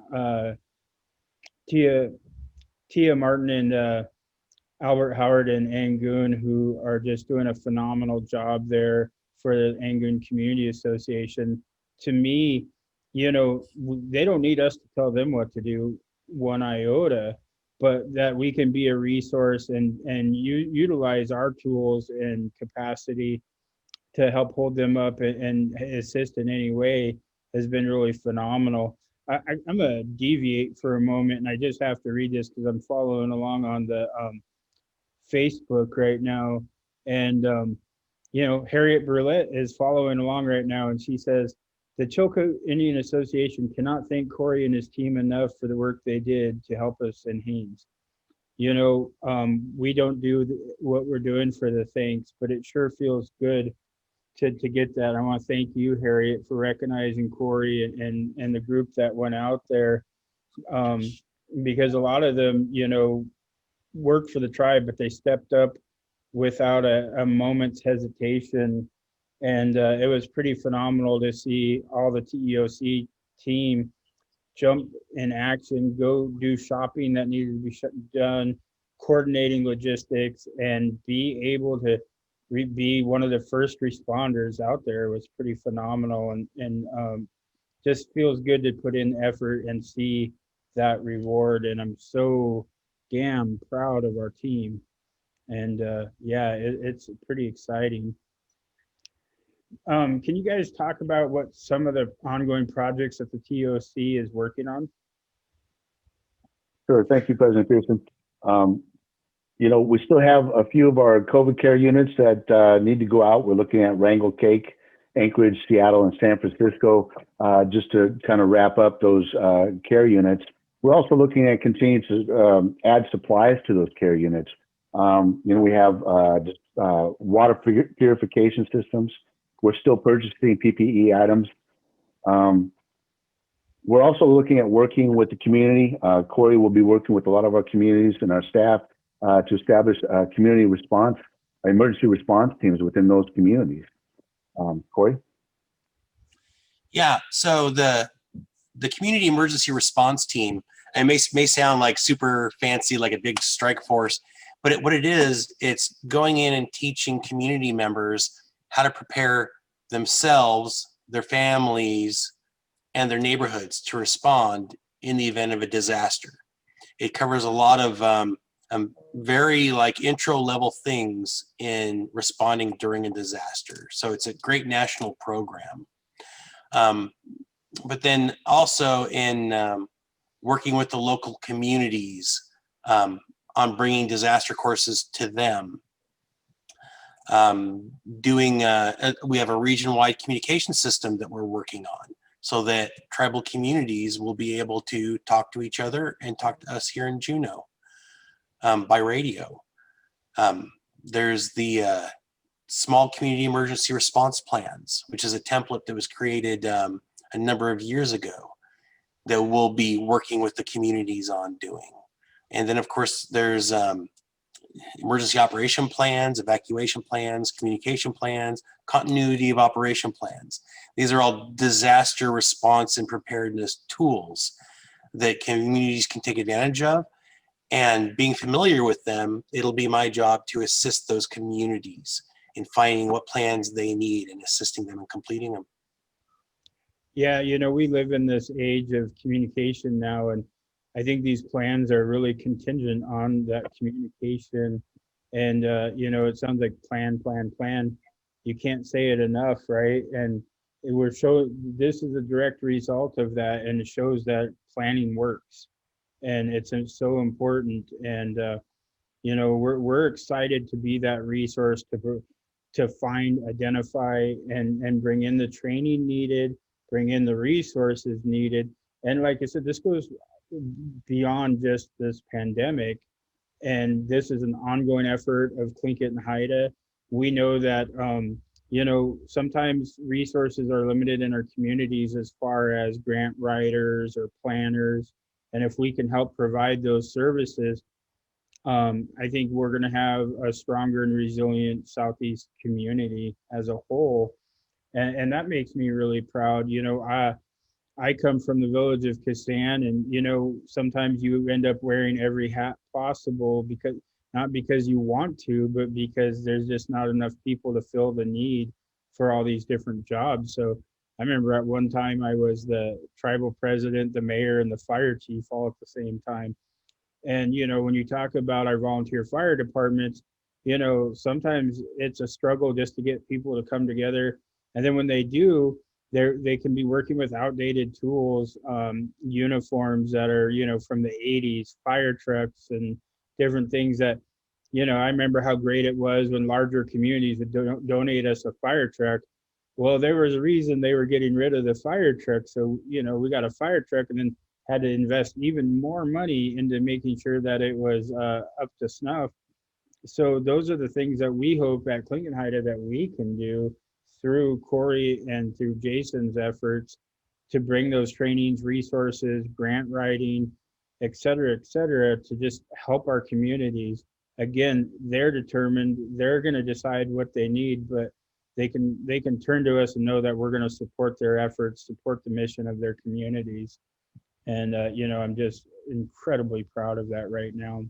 Tia Martin and Albert Howard and Angoon, who are just doing a phenomenal job there for the Angoon Community Association. To me, they don't need us to tell them what to do one iota, but that we can be a resource and utilize our tools and capacity to help hold them up and assist in any way has been really phenomenal. I'm going to deviate for a moment, and I just have to read this because I'm following along on the Facebook right now. And, Harriet Burlett is following along right now, and she says, The Chilka Indian Association cannot thank Corey and his team enough for the work they did to help us in Haines. You know, we don't do what we're doing for the thanks, but it sure feels good to get that. I want to thank you, Harriet, for recognizing Corey and the group that went out there, um, because a lot of them, you know, worked for the tribe, but they stepped up without a moment's hesitation. And it was pretty phenomenal to see all the TEOC team jump in action, go do shopping that needed to be done, coordinating logistics, and be able to be one of the first responders out there was pretty phenomenal. And just feels good to put in effort and see that reward. And I'm so damn proud of our team. And yeah, it's pretty exciting. Can you guys talk about what some of the ongoing projects that the TOC is working on? Sure. Thank you, President Pearson. You know, we still have a few of our COVID care units that need to go out. We're looking at Wrangell, Cake, Anchorage, Seattle, and San Francisco, just to kind of wrap up those care units. We're also looking at continuing to add supplies to those care units. You know, we have water purification systems. We're still purchasing PPE items. We're also looking at working with the community. Corey will be working with a lot of our communities and our staff to establish community response, emergency response teams within those communities. Corey? Yeah, so the community emergency response team, it may sound like super fancy, like a big strike force, but what it is, it's going in and teaching community members how to prepare themselves, their families, and their neighborhoods to respond in the event of a disaster. It covers a lot of very like intro level things in responding during a disaster. So it's a great national program. But then also in working with the local communities on bringing disaster courses to them. We have a region-wide communication system that we're working on so that tribal communities will be able to talk to each other and talk to us here in Juneau by radio. There's the small community emergency response plans, which is a template that was created a number of years ago that we'll be working with the communities on doing. And then of course there's emergency operation plans, evacuation plans, communication plans, continuity of operation plans. These are all disaster response and preparedness tools that communities can take advantage of. And being familiar with them, it'll be my job to assist those communities in finding what plans they need and assisting them in completing them. Yeah, you know, we live in this age of communication now, and I think these plans are really contingent on that communication. And, you know, it sounds like plan, plan, plan. You can't say it enough, right? And this is a direct result of that, and it shows that planning works. And it's so important. And, you know, we're excited to be that resource to find, identify, and bring in the training needed, bring in the resources needed. And like I said, this goes beyond just this pandemic. And this is an ongoing effort of Tlingit Haida. We know that, you know, sometimes resources are limited in our communities as far as grant writers or planners. And if we can help provide those services, I think we're going to have a stronger and resilient Southeast community as a whole. And that makes me really proud. You know, I come from the village of Kisan, and you know, sometimes you end up wearing every hat possible not because you want to, but because there's just not enough people to fill the need for all these different jobs. So I remember at one time I was the tribal president, the mayor, and the fire chief all at the same time. And you know, when you talk about our volunteer fire departments, you know, sometimes it's a struggle just to get people to come together. And then when they do, they can be working with outdated tools, uniforms that are, you know, from the 80s, fire trucks and different things that, you know, I remember how great it was when larger communities would donate us a fire truck. Well, there was a reason they were getting rid of the fire truck. So, we got a fire truck and then had to invest even more money into making sure that it was up to snuff. So those are the things that we hope at Tlingit Haida that we can do through Corey and through Jason's efforts to bring those trainings, resources, grant writing, et cetera, to just help our communities. Again, they're determined, they're going to decide what they need, but they can turn to us and know that we're going to support their efforts, support the mission of their communities. And I'm just incredibly proud of that right now.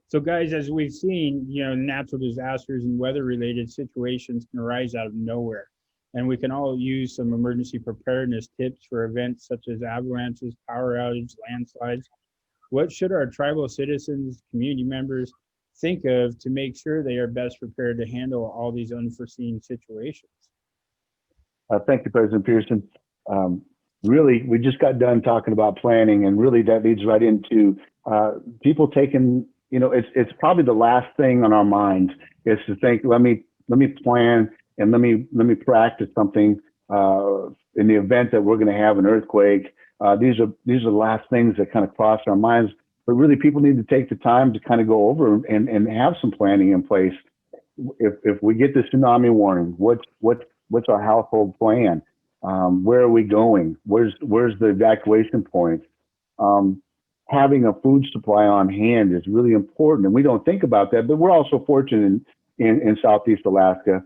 So guys, as we've seen, natural disasters and weather related situations can arise out of nowhere. And we can all use some emergency preparedness tips for events such as avalanches, power outage, landslides. What should our tribal citizens, community members think of to make sure they are best prepared to handle all these unforeseen situations? Thank you, President Pearson. Really, we just got done talking about planning, and really that leads right into people taking, it's probably the last thing on our minds is to think, let me plan and let me practice something in the event that we're going to have an earthquake. These are the last things that kind of cross our minds. But really, people need to take the time to kind of go over and have some planning in place. If we get the tsunami warning, what's our household plan? Where are we going? Where's the evacuation point? Having a food supply on hand is really important, and we don't think about that. But we're also fortunate in Southeast Alaska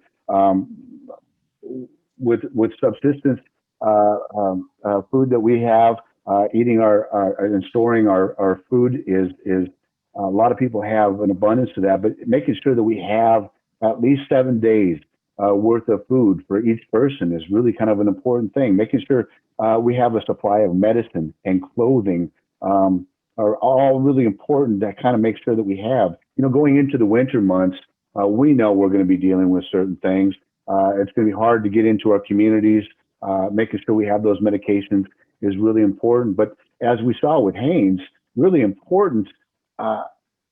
with subsistence food that we have. Eating and storing our food is a lot of people have an abundance of that, but making sure that we have at least 7 days worth of food for each person is really kind of an important thing. Making sure we have a supply of medicine and clothing are all really important. That kind of makes sure that we have, going into the winter months, we know we're going to be dealing with certain things. It's going to be hard to get into our communities. Making sure we have those medications is really important. But as we saw with Haynes, really important. I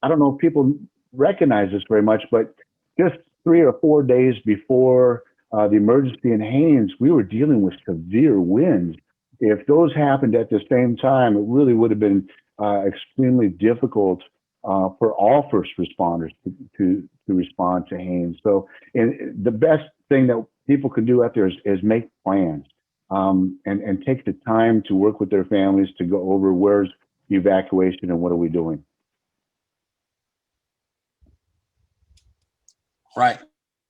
don't know if people recognize this very much, but just 3 or 4 days before the emergency in Haynes, we were dealing with severe winds. If those happened at the same time, it really would have been extremely difficult for all first responders to respond to Haynes. So, and the best thing that people can do out there is make plans and take the time to work with their families to go over where's the evacuation and what are we doing. Right.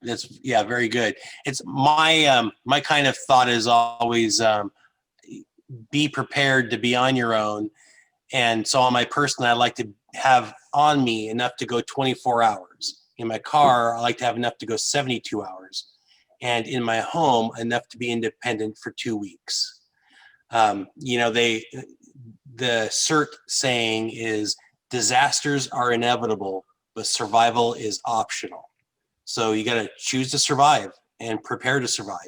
That's very good. It's my my kind of thought is always be prepared to be on your own. And so on my person, I like to have on me enough to go 24 hours. In my car, I like to have enough to go 72 hours. And in my home, enough to be independent for 2 weeks. The CERT saying is disasters are inevitable, but survival is optional. So you got to choose to survive and prepare to survive.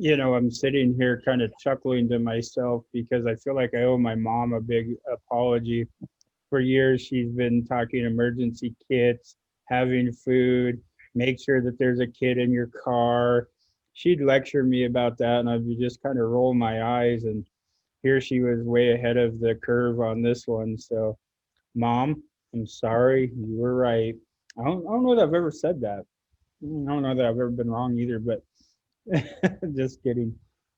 I'm sitting here kind of chuckling to myself because I feel like I owe my mom a big apology. For years, she's been talking emergency kits, having food, make sure that there's a kid in your car. She'd lecture me about that, and I'd just kind of roll my eyes. And here she was way ahead of the curve on this one. So, Mom, I'm sorry. You were right. I don't know that I've ever said that. I don't know that I've ever been wrong either, but just kidding.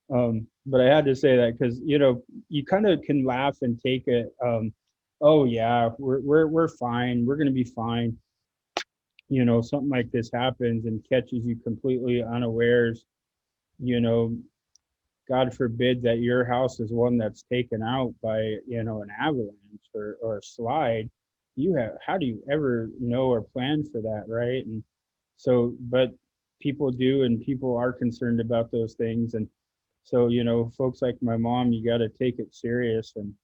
But I had to say that because you kind of can laugh and take it. Oh yeah, we're fine. We're gonna be fine. Something like this happens and catches you completely unawares. God forbid that your house is one that's taken out by an avalanche or a slide. How do you ever know or plan for that, right? And so, but people do, and people are concerned about those things. And so, folks like my mom, you got to take it serious. And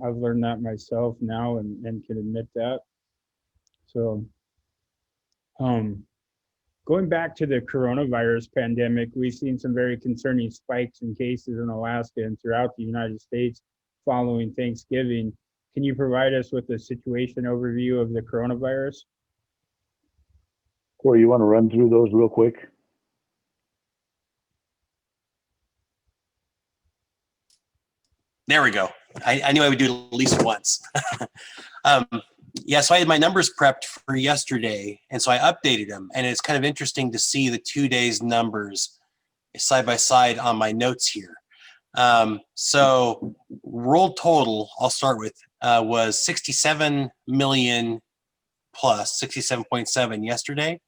I've learned that myself now and can admit that. So, going back to the coronavirus pandemic, we've seen some very concerning spikes in cases in Alaska and throughout the United States following Thanksgiving. Can you provide us with a situation overview of the coronavirus? Corey, you want to run through those real quick? There we go. I knew I would do it at least once. Yeah, so I had my numbers prepped for yesterday, and so I updated them. And it's kind of interesting to see the 2 days numbers side by side on my notes here. So world total, I'll start with, was 67 million plus, 67.7 yesterday.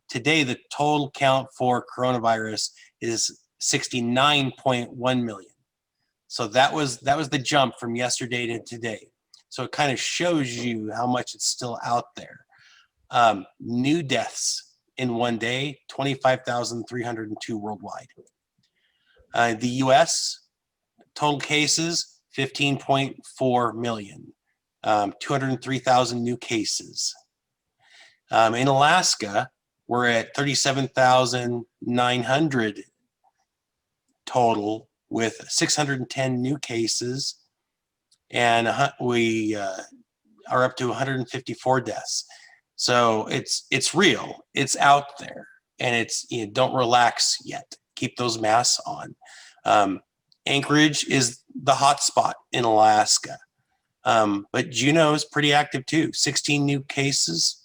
Today, the total count for coronavirus is 69.1 million. So that was the jump from yesterday to today. So it kind of shows you how much it's still out there. New deaths in one day, 25,302 worldwide. The US, total cases, 15.4 million, 203,000 new cases. In Alaska, we're at 37,900 total with 610 new cases, and we are up to 154 deaths. So it's real, it's out there, and it's, you know, don't relax yet. Keep those masks on. Anchorage is the hot spot in Alaska, but Juneau is pretty active too. 16 new cases.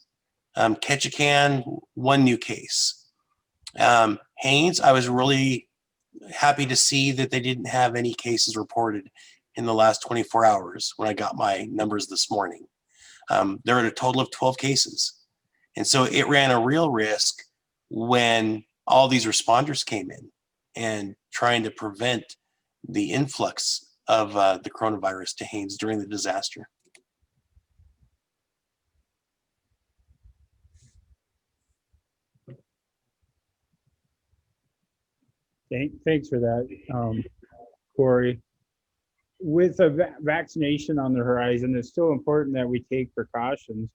Ketchikan, 1 new case. Haines, I was really happy to see that they didn't have any cases reported in the last 24 hours when I got my numbers this morning. They're at a total of 12 cases. And so it ran a real risk when all these responders came in and trying to prevent the influx of the coronavirus to Haines during the disaster. Thanks for that, Corey. With a vaccination on the horizon, it's still important that we take precautions.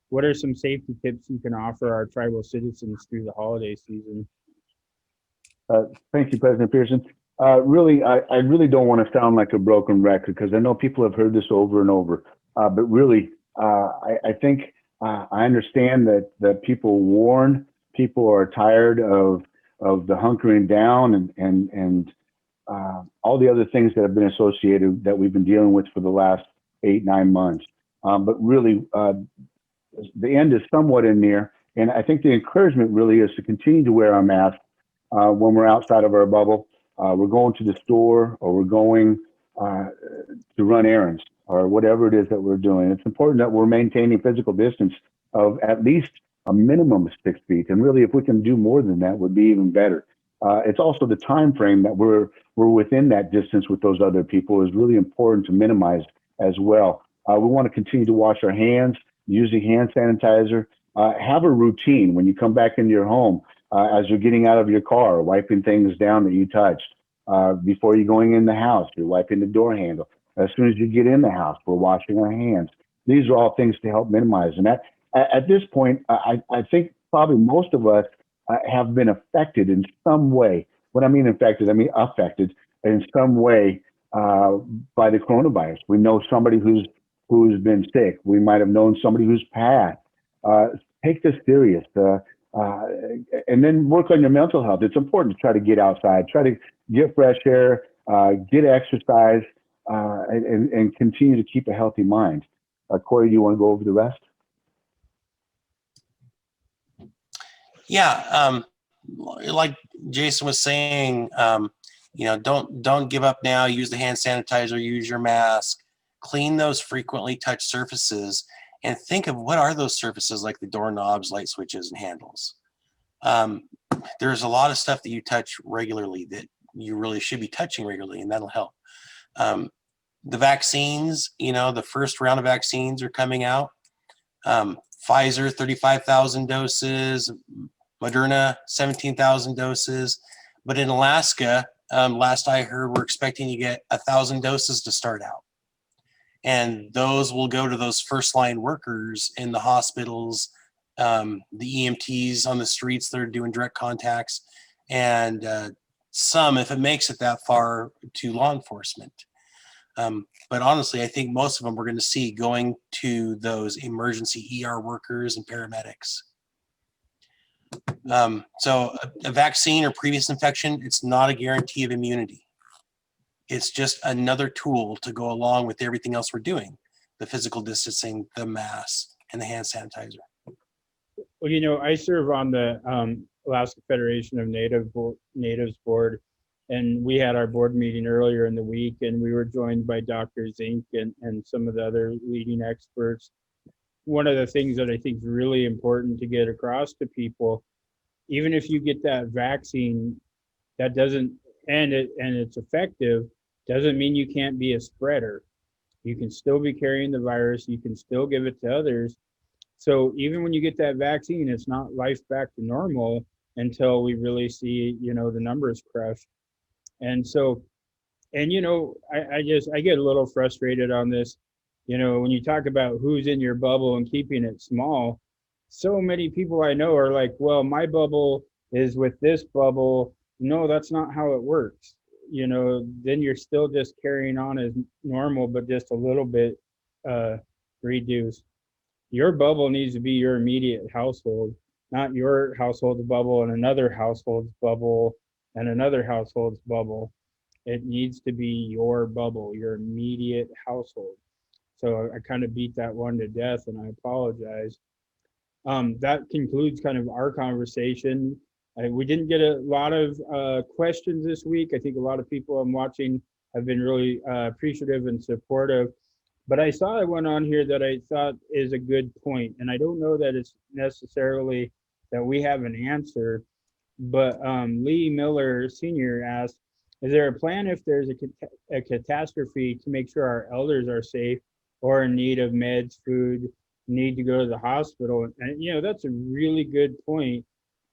What are some safety tips you can offer our tribal citizens through the holiday season? Thank you, President Pearson. Really, I really don't want to sound like a broken record because I know people have heard this over and over. But really, I think I understand that people warn, people are tired of the hunkering down and all the other things that have been associated that we've been dealing with for the last 8-9 months. But really, the end is somewhat in near. And I think the encouragement really is to continue to wear our masks when we're outside of our bubble. We're going to the store or we're going to run errands or whatever it is that we're doing. It's important that we're maintaining physical distance of at least a minimum of 6 feet. And really, if we can do more than that, would be even better. It's also the time frame that we're within that distance with those other people is really important to minimize as well. We want to continue to wash our hands, using hand sanitizer. Have a routine when you come back into your home as you're getting out of your car, wiping things down that you touched. Before you're going in the house, you're wiping the door handle. As soon as you get in the house, we're washing our hands. These are all things to help minimize. And that, at this point, I think probably most of us have been affected in some way. When I mean infected, I mean affected in some way by the coronavirus. We know somebody who's been sick. We might have known somebody who's passed. Take this serious. And then work on your mental health. It's important to try to get outside, try to get fresh air, get exercise, and continue to keep a healthy mind. Corey, do you want to go over the rest? Yeah, like Jason was saying, you know, don't give up now. Use the hand sanitizer, use your mask, clean those frequently touched surfaces, and think of what are those surfaces like the doorknobs, light switches, and handles. There's a lot of stuff that you touch regularly that you really should be touching regularly, and that'll help. The vaccines, you know, the first round of vaccines are coming out. Pfizer, 35,000 doses, Moderna, 17,000 doses. But in Alaska, last I heard, we're expecting to get 1,000 doses to start out. And those will go to those first line workers in the hospitals, the EMTs on the streets that are doing direct contacts, and some, if it makes it that far, to law enforcement. But honestly, I think most of them we're going to see going to those emergency ER workers and paramedics. So a vaccine or previous infection, it's not a guarantee of immunity. It's just another tool to go along with everything else we're doing, the physical distancing, the masks, and the hand sanitizer. Well, I serve on the Alaska Federation of Natives Board, and we had our board meeting earlier in the week, and we were joined by Dr. Zink and some of the other leading experts. One of the things that I think is really important to get across to people, even if you get that vaccine, that doesn't, and it's effective, doesn't mean you can't be a spreader. You can still be carrying the virus. You can still give it to others. So even when you get that vaccine, it's not life back to normal until we really see, the numbers crush. And so, and I get a little frustrated on this. When you talk about who's in your bubble and keeping it small, so many people I know are like, well, my bubble is with this bubble. No, that's not how it works. Then you're still just carrying on as normal, but just a little bit reduced. Your bubble needs to be your immediate household, not your household's bubble and another household's bubble and another household's bubble. It needs to be your bubble, your immediate household. So I kind of beat that one to death, and I apologize. That concludes kind of our conversation. We didn't get a lot of questions this week. I think a lot of people I'm watching have been really appreciative and supportive. But I saw one on here that I thought is a good point, and I don't know that it's necessarily that we have an answer, but Lee Miller Sr. asked, is there a plan if there's a catastrophe to make sure our elders are safe or in need of meds, food, need to go to the hospital? And, that's a really good point.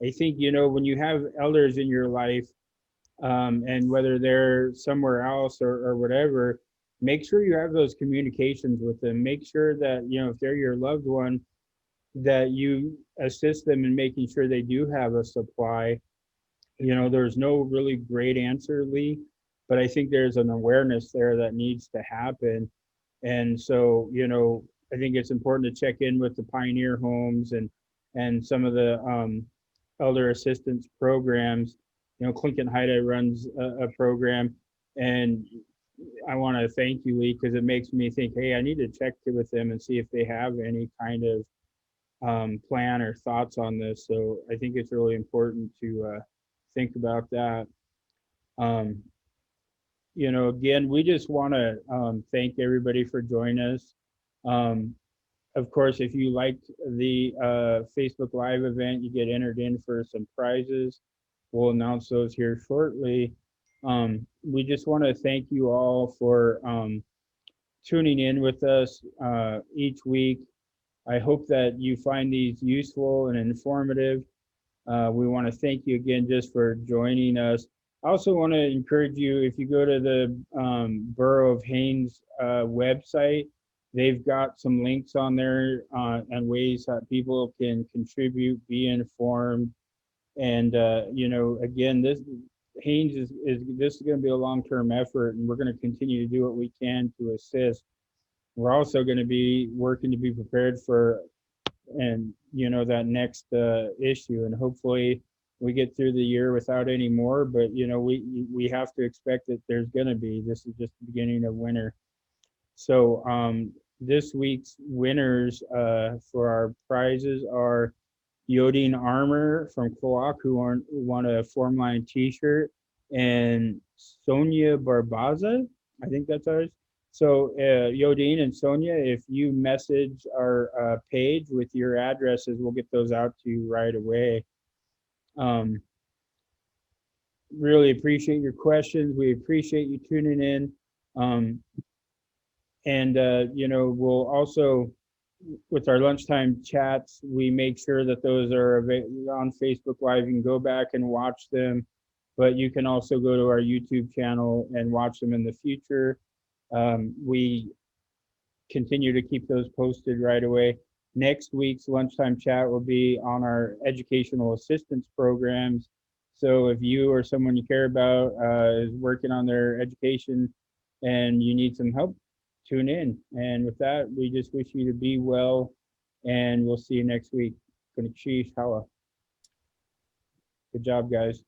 I think, when you have elders in your life, and whether they're somewhere else or whatever, make sure you have those communications with them. Make sure that, if they're your loved one, that you assist them in making sure they do have a supply. There's no really great answer, Lee, but I think there's an awareness there that needs to happen. And so, I think it's important to check in with the Pioneer homes and some of the elder assistance programs. Tlingit Haida runs a program, and I want to thank you, Lee, because it makes me think, hey, I need to check with them and see if they have any kind of plan or thoughts on this. So I think it's really important to think about that. Again, we just want to thank everybody for joining us. Of course, if you liked the Facebook Live event, you get entered in for some prizes. We'll announce those here shortly. We just want to thank you all for tuning in with us each week. I hope that you find these useful and informative. We want to thank you again just for joining us. I also want to encourage you, if you go to the Borough of Haines website, they've got some links on there and ways that people can contribute, be informed. And, again, this Haines this is going to be a long-term effort, and we're going to continue to do what we can to assist. We're also going to be working to be prepared for, and that next issue, and hopefully we get through the year without any more. But we have to expect that there's going to be. This is just the beginning of winter. So this week's winners for our prizes are Yodine Armor from Quoc, who won a Formline T-shirt, and Sonia Barbaza, I think that's ours. So Yodine and Sonia, if you message our page with your addresses, we'll get those out to you right away. Really appreciate your questions. We appreciate you tuning in. We'll also, with our lunchtime chats, we make sure that those are on Facebook Live. You can go back and watch them, but you can also go to our YouTube channel and watch them in the future. We continue to keep those posted right away. Next week's lunchtime chat will be on our educational assistance programs. So if you or someone you care about is working on their education and you need some help, tune in. And with that, we just wish you to be well, and we'll see you next week. Hala. Good job, guys.